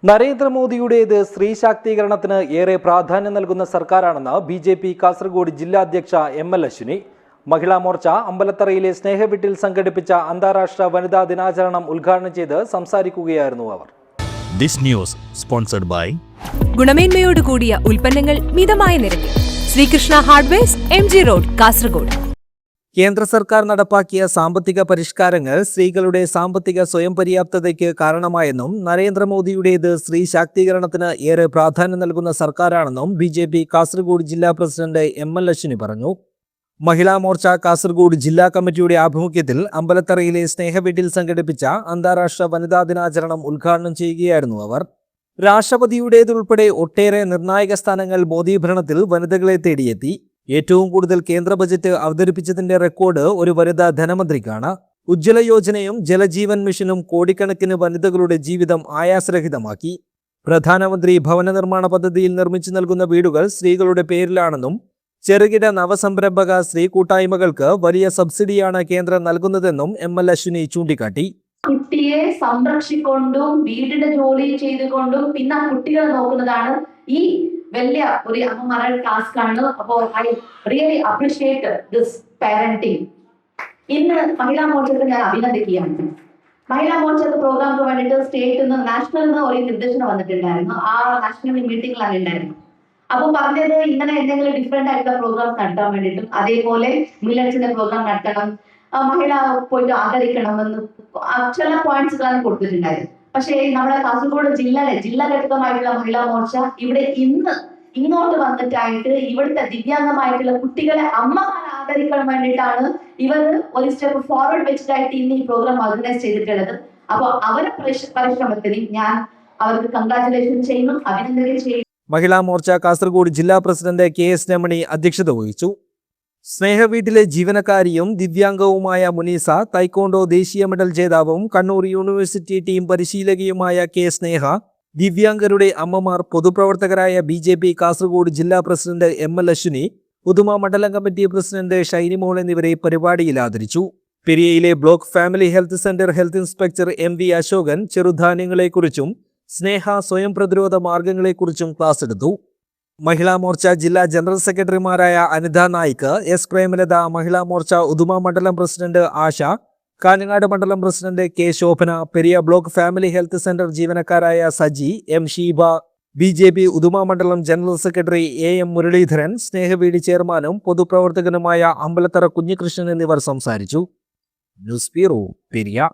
നരേന്ദ്രമോദിയുടേത് സ്ത്രീ ശാക്തീകരണത്തിന് ഏറെ പ്രാധാന്യം നൽകുന്ന സർക്കാരാണെന്ന് ബിജെപി കാസർഗോഡ് ജില്ലാ അധ്യക്ഷ എം.എൽ. അശ്വിനി. മഹിളാ മോർച്ച അമ്പലത്തറയിലെ സ്നേഹവീട്ടിൽ സംഘടിപ്പിച്ച അന്താരാഷ്ട്ര വനിതാ ദിനാചരണം ഉദ്ഘാടനം ചെയ്ത് സംസാരിക്കുകയായിരുന്നു അവർ. ഗുണമേന്മയോട് കൂടിയ ഉൽപ്പന്നങ്ങൾ മിതമായ നിരക്കിൽ. Sreekrishna hardwares, MG road, Kasaragod. കേന്ദ്ര സർക്കാർ നടപ്പാക്കിയ സാമ്പത്തിക പരിഷ്കാരങ്ങൾ സ്ത്രീകളുടെ സാമ്പത്തിക സ്വയം പര്യാപ്തതയ്ക്ക് കാരണമായെന്നും നരേന്ദ്രമോദിയുടേത് സ്ത്രീ ശാക്തീകരണത്തിന് ഏറെ പ്രാധാന്യം നൽകുന്ന സർക്കാരാണെന്നും ബിജെപി കാസർഗോഡ് ജില്ലാ പ്രസിഡന്റ് എം.എൽ. അശ്വിനി പറഞ്ഞു. മഹിളാ മോർച്ച കാസർഗോഡ് ജില്ലാ കമ്മിറ്റിയുടെ ആഭിമുഖ്യത്തിൽ അമ്പലത്തറയിലെ സ്നേഹവീട്ടിൽ സംഘടിപ്പിച്ച അന്താരാഷ്ട്ര വനിതാ ദിനാചരണം ഉദ്ഘാടനം ചെയ്യുകയായിരുന്നു അവർ. രാഷ്ട്രപതിയുടേതുൾപ്പെടെ ഒട്ടേറെ നിർണായക സ്ഥാനങ്ങൾ മോദി ഭരണത്തിൽ വനിതകളെ തേടിയെത്തി. ഏറ്റവും കൂടുതൽ കേന്ദ്ര ബജറ്റ് അവതരിപ്പിച്ചതിന്റെ റെക്കോർഡ് ഒരു വനിതാ ധനമന്ത്രിക്കാണ്. ഉജ്ജ്വല യോജനയും ജലജീവൻ മിഷനും കോടിക്കണക്കിന് വനിതകളുടെ ജീവിതം ആയാസരഹിതമാക്കി. പ്രധാനമന്ത്രി ഭവന നിർമ്മാണ പദ്ധതിയിൽ നിർമ്മിച്ചു നൽകുന്ന വീടുകൾ സ്ത്രീകളുടെ പേരിലാണെന്നും ചെറുകിട നവസംരംഭക സ്ത്രീ കൂട്ടായ്മകൾക്ക് വലിയ സബ്സിഡിയാണ് കേന്ദ്രം നൽകുന്നതെന്നും എം.എൽ. അശ്വിനി ചൂണ്ടിക്കാട്ടി. കുട്ടിയെ സംരക്ഷിക്കൊണ്ടും വീടിന്റെ ജോലി ചെയ്തുകൊണ്ടും പിന്നെ കുട്ടികളെ നോക്കുന്നതാണ് ഈ വലിയ ഒരു അമ്മമാരുടെ ടാസ്ക് ആണ്. അപ്പോൾ I really appreciate this parenting. ഇന്ന് മഹിളാ മോർച്ചക്ക് ഞാൻ അഭിനന്ദിക്കുകയാണ്. മഹിളാ മോർച്ചക്ക് പ്രോഗ്രാമിന് വേണ്ടിയിട്ട് സ്റ്റേറ്റിൽ നിന്ന് നാഷണൽ നിന്ന് ഒരു നിർദ്ദേശം വന്നിട്ടുണ്ടായിരുന്നു. ആ നാഷണൽ മീറ്റിംഗിലാണ് ഉണ്ടായിരുന്നു. അപ്പൊ പറഞ്ഞത് ഇങ്ങനെ എന്തെങ്കിലും ഡിഫറെന്റ് ആയിട്ടുള്ള പ്രോഗ്രാംസ് നടത്താൻ വേണ്ടിയിട്ടും അതേപോലെ മില്ലറ്റ്സിന്റെ പ്രോഗ്രാം നടത്തണം, മഹിള പോയിട്ട് ആദരിക്കണമെന്ന് ചില പോയിന്റ്സുകളാണ് കൊടുത്തിട്ടുണ്ടായിരുന്നു. പക്ഷേ നമ്മുടെ കാസർഗോഡ് ജില്ലാഘടകമായിട്ടുള്ള മഹിളാ മോർച്ച ഇവിടെ ഇങ്ങോട്ട് വന്നിട്ടായിട്ട് ഇവിടുത്തെ ദിവ്യാംഗമായിട്ടുള്ള കുട്ടികളെ അമ്മമാരെ ആദരിക്കാൻ വേണ്ടിയിട്ടാണ് ഇവർ ഒരു സ്റ്റെപ്പ് ഫോർവേഡ് വെച്ചിട്ടായിട്ട് ഇന്ന് ഈ പ്രോഗ്രാം ഓർഗനൈസ് ചെയ്തിട്ടുള്ളത്. അപ്പോൾ അവരുടെ പരിശ്രമത്തിന് ഞാൻ അവർക്ക് കൺഗ്രാറ്റുലേഷൻ ചെയ്യുന്നു, അഭിനന്ദനം ചെയ്യുന്നു. മഹിളാ മോർച്ച കാസർഗോഡ് ജില്ലാ പ്രസിഡന്റ് കെ.എസ്. രമണി അധ്യക്ഷത വഹിച്ചു. സ്നേഹവീട്ടിലെ ജീവനക്കാരിയും ദിവ്യാംഗവുമായ മുനീസ, തൈക്കോണ്ടോ ദേശീയ മെഡൽ ജേതാവും കണ്ണൂർ യൂണിവേഴ്സിറ്റി ടീം പരിശീലകയുമായ കെ. സ്നേഹ, ദിവ്യാംഗരുടെ അമ്മമാർ, പൊതുപ്രവർത്തകരായ ബിജെപി കാസർഗോഡ് ജില്ലാ പ്രസിഡന്റ് എം.എൽ. അശ്വിനി, ഉദുമ മണ്ഡലം കമ്മിറ്റി പ്രസിഡന്റ് ഷൈനിമോൾ എന്നിവരെ പരിപാടിയിൽ ആദരിച്ചു. പെരിയയിലെ block family health centre health inspector M.V. Ashokan ചെറുധാന്യങ്ങളെക്കുറിച്ചും സ്നേഹ സ്വയം പ്രതിരോധ മാർഗങ്ങളെക്കുറിച്ചും ക്ലാസ് എടുത്തു. മഹിളാ മോർച്ച ജില്ലാ ജനറൽ സെക്രട്ടറിമാരായ അനിത നായിക്ക്, എസ് പ്രേമലത, മഹിളാ മോർച്ച ഉദുമ മണ്ഡലം പ്രസിഡന്റ് ആശ, കാഞ്ഞങ്ങാട് മണ്ഡലം president K. Shobhana, Periya block family health centre ജീവനക്കാരായ സജി, M. ഷീബ, ബിജെപി ഉദുമ മണ്ഡലം ജനറൽ സെക്രട്ടറി A.M. മുരളീധരൻ, സ്നേഹവീടി ചെയർമാനും പൊതുപ്രവർത്തകനുമായ അമ്പലത്തറ കുഞ്ഞികൃഷ്ണൻ എന്നിവർ സംസാരിച്ചു. News bureau, Periya.